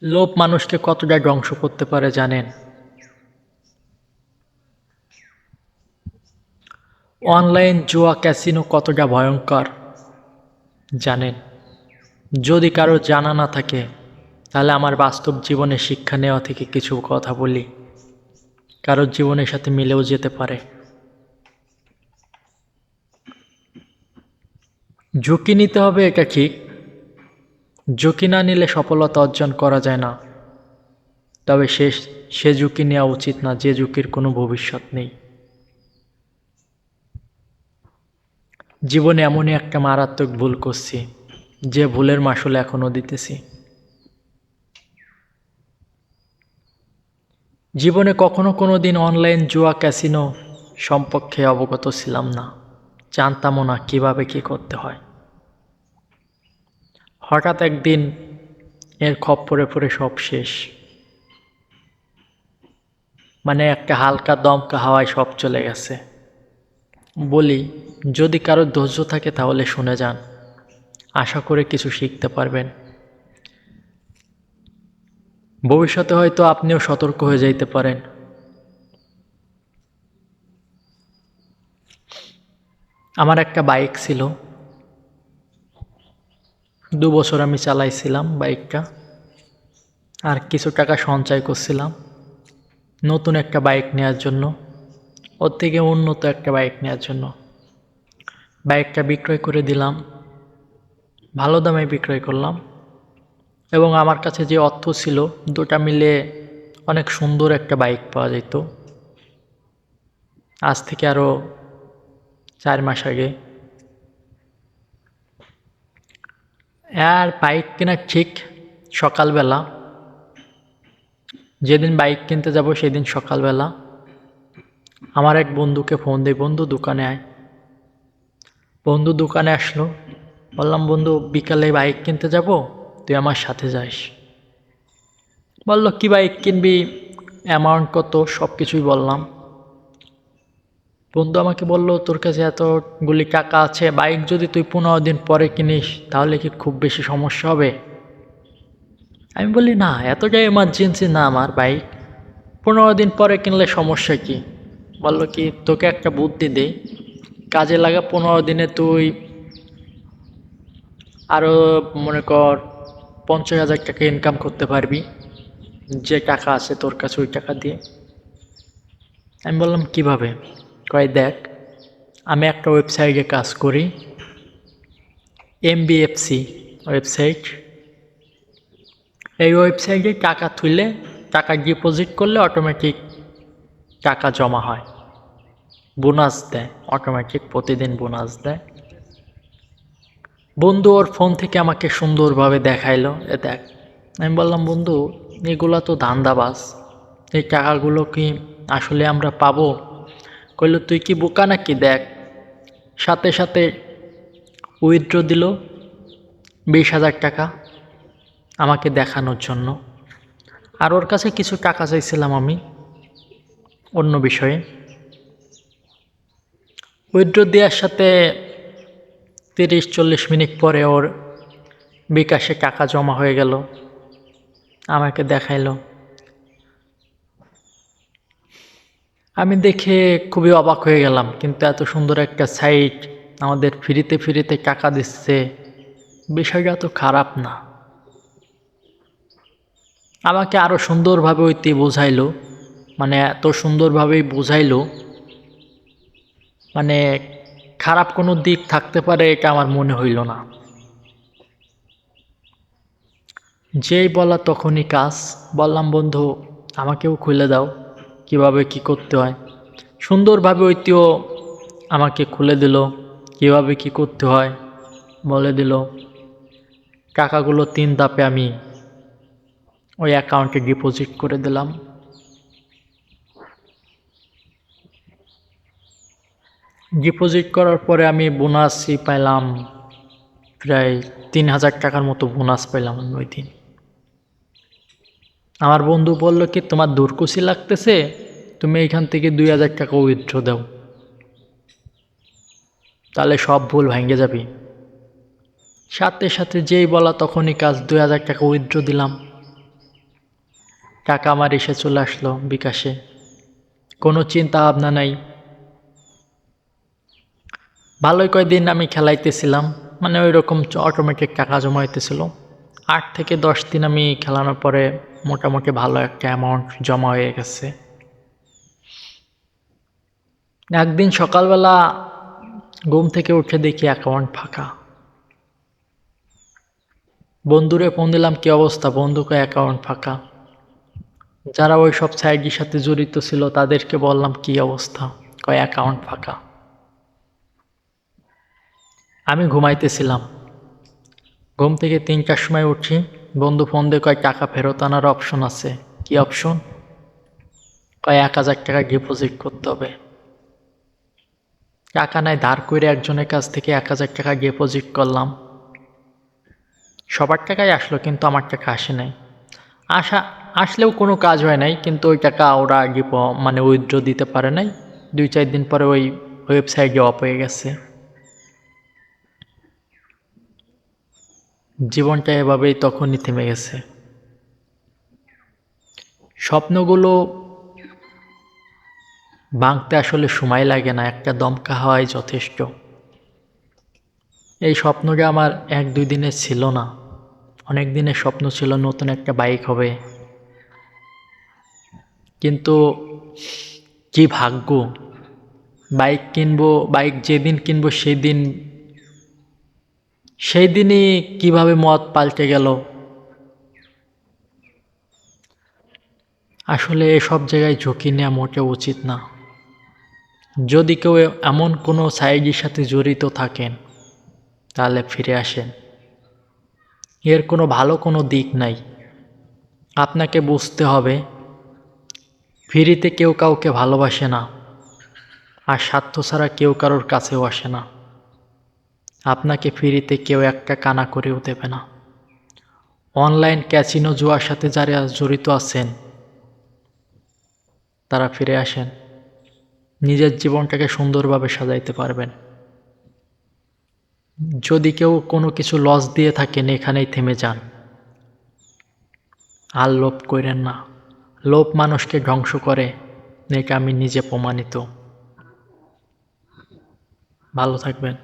লোভ মানুষকে কতটা ধ্বংস করতে পারে জানেন? অনলাইন জুয়া ক্যাসিনো কতটা ভয়ঙ্কর জানেন? যদি কারো জানা না থাকে তাহলে আমার বাস্তব জীবনে শিক্ষা নেওয়া থেকে কিছু কথা বলি, কারোর জীবনের সাথে মিলেও যেতে পারে। ঝুঁকি নিতে হবে, এটা ঠিক। ঝুঁকি না নিলে সফলতা অর্জন করা যায় না। তবে সে ঝুঁকি নেওয়া উচিত না যে ঝুঁকির কোনো ভবিষ্যৎ নেই। জীবনে এমনই একটা মারাত্মক ভুল করছি, যে ভুলের মাসুল এখনও দিতেছি। জীবনে কখনো কোনো দিন অনলাইন জুয়া ক্যাসিনো সম্পর্কে অবগত ছিলাম না, জানতামও না কিভাবে কি করতে হয়। হঠাৎ একদিন এর খপ্পরে পড়ে সব শেষ। মানে একটা হালকা দমকা হাওয়ায় সব চলে গেছে। বলি, যদি কারো ধৈর্য থাকে তাহলে শুনে যান, আশা করে কিছু শিখতে পারবেন। ভবিষ্যতে হয়তো আপনিও সতর্ক হয়ে যাইতে পারেন। আমার একটা বাইক ছিল, 2 বছর আমি চালাইছিলাম বাইকটা, আর কিছু টাকা সঞ্চয় করছিলাম নতুন একটা বাইক নেওয়ার জন্য, ওর থেকে উন্নত একটা বাইক নেওয়ার জন্য। বাইকটা বিক্রয় করে দিলাম, ভালো দামে বিক্রয় করলাম, এবং আমার কাছে যে অর্থ ছিল দুটা মিলে অনেক সুন্দর একটা বাইক পাওয়া যেত। আজ থেকে আরও 4 মাস আগে। আর বাইক কেনার ঠিক সকালবেলা, যেদিন বাইক কিনতে যাব সেদিন সকালবেলা আমার এক বন্ধুকে ফোন দিই, বন্ধু দোকানে আয়। বন্ধু দোকানে আসলো, বললাম বন্ধু বিকালে বাইক কিনতে যাব, তুই আমার সাথে যাস। বললো কি বাইক কিনবি, অ্যামাউন্ট কত, সব কিছুই বললাম। বন্ধু আমাকে বলল, তোর কাছে এতগুলি টাকা আছে, বাইক যদি তুই 15 দিন পরে কিনিস তাহলে কি খুব বেশি সমস্যা হবে? আমি বলি না, এতটাই এমার্জেন্সি না আমার বাইক, 15 দিন পরে কিনলে সমস্যা কি? বললো কি, তোকে একটা বুদ্ধি দেই, কাজে লাগা, 15 দিনে তুই আরও মনে কর 50,000 টাকা ইনকাম করতে পারবি, যে টাকা আছে তোর কাছে ওই টাকা দিয়ে। আমি বললাম কিভাবে? কয় দেখ, আমি একটা ওয়েবসাইটে কাজ করি, MBFC ওয়েবসাইট। এই ওয়েবসাইটে টাকা তুললে, টাকা ডিপোজিট করলে অটোমেটিক টাকা জমা হয়, বোনাস দেয়, অটোমেটিক প্রতিদিন বোনাস দেয়। বন্ধু ওর ফোন থেকে আমাকে সুন্দরভাবে দেখাইলো, এ দেখ। আমি বললাম বন্ধু, এগুলা তো ধান্দাবাজ, এই টাকাগুলো কি আসলে আমরা পাবো? কইল তুই কি বোকা নাকি, দেখ। সাথে সাথে উইথড্র দিল 20,000 টাকা আমাকে দেখানোর জন্য। আর ওর কাছে কিছু টাকা চাইছিলাম আমি অন্য বিষয়ে। উইথড্র দেওয়ার সাথে 30-40 মিনিট পরে ওর বিকাশে টাকা জমা হয়ে গেল, আমাকে দেখাইলো। আমি দেখে খুবই অবাক হয়ে গেলাম, কিন্তু এত সুন্দর একটা সাইট আমাদের ফ্রিতে ফ্রিতে টাকা দিচ্ছে, বিষয়টা তো খারাপ না। আমাকে আরও সুন্দরভাবে ওইটি বোঝাইলো, মানে এত সুন্দরভাবেই বোঝাইলো, মানে খারাপ কোনো দিক থাকতে পারে এটা আমার মনে হইল না। যেই বলা তখনই কাজ। বললাম বন্ধু আমাকেও খুলে দাও, কিভাবে কি করতে হয়। সুন্দরভাবে ওইটিও আমাকে খুলে দিল, কিভাবে কি করতে হয় বলে দিল। টাকাগুলো 3 ধাপে আমি ওই অ্যাকাউন্টে ডিপোজিট করে দিলাম। ডিপোজিট করার পরে আমি বোনাসই পাইলাম, প্রায় 3,000 টাকার মতো বোনাস পাইলাম আমি ওই দিন। আমার বন্ধু বলল কি, তোমার দূরকুশি লাগতেছে, তুমি এইখান থেকে 2,000 টাকা উইথড্র দাও, তাহলে সব ভুল ভেঙে যাবি। সাথে সাথে যেই বলা তখনই কাজ, 2,000 টাকা উইথড্র দিলাম। টাকা আমার এসে চলে আসলো বিকাশে, কোনো চিন্তা ভাবনা নাই। ভালোই কয়েকদিন আমি খেলাইতেছিলাম, মানে ওই রকম অটোমেটিক টাকা জমা হইতেছিল। 8 থেকে 10 দিন আমি খেলানোর পরে মোটামুটি ভালো একটা অ্যামাউন্ট জমা হয়ে গেছে। একদিন সকালবেলা ঘুম থেকে উঠে দেখি অ্যাকাউন্ট ফাঁকা। বন্ধুরে ফোন দিলাম, কি অবস্থা? বন্ধুকে অ্যাকাউন্ট ফাঁকা। যারা ওই সব সাইটের সাথে জড়িত ছিল তাদেরকে বললাম কি অবস্থা, কয় অ্যাকাউন্ট ফাঁকা। আমি ঘুমাইতেছিলাম, ঘুম থেকে 3টার সময় উঠি, বন্ধু ফোন দিয়ে কয় টাকা ফেরত আনার অপশন আছে। কি অপশন? কয় 1000 টাকা ডিপোজিট করতে হবে। টাকা নাই, ধার করে একজনের কাছ থেকে 1000 টাকা ডিপোজিট করলাম। সবার টাকাই আসলো, কিন্তু আমার টাকা আসে নাই। আসলেও কোনো কাজ হয় নাই, কিন্তু ওই টাকা ওরা মানে উইথড্র দিতে পারে নাই। 2-4 দিন পরে ওই ওয়েবসাইটে অফ হয়ে গেছে। জীবনটা এভাবেই তখনই থেমে গেছে। স্বপ্নগুলো ভাঙতে আসলে সময় লাগে না, একটা দমকা হওয়াই যথেষ্ট। এই স্বপ্নটা আমার 1-2 দিনের ছিল না, অনেক দিনের স্বপ্ন ছিল নতুন একটা বাইক হবে। কিন্তু কি ভাগ্য, বাইক যেদিন কিনবো সেই দিনই কিভাবে মত পাল্টে গেল। আসলে এসব জায়গায় ঝুঁকি নেওয়া মোটেও উচিত না। যদি কেউ এমন কোনো সাইডের সাথে জড়িত থাকেন তাহলে ফিরে আসেন। এর কোনো ভালো কোনো দিক নাই। আপনাকে বুঝতে হবে ফ্রিতে কেউ কাউকে ভালোবাসে না, আর স্বার্থ ছাড়া কেউ কারোর কাছেও আসে না। আপনাকে ফ্রিতে কেউ একটা কানা করেও দেবে না। অনলাইন ক্যাসিনো জুয়ার সাথে যারা জড়িত আছেন তারা ফিরে আসেন, নিজের জীবনটাকে সুন্দরভাবে সাজাইতে পারবেন। যদি কেউ কোনো কিছু লস দিয়ে থাকেন এখানেই থেমে যান, আর লোভ করেন না। লোভ মানুষকে ধ্বংস করে, এটা আমি নিজে প্রমাণিত। ভালো থাকবেন।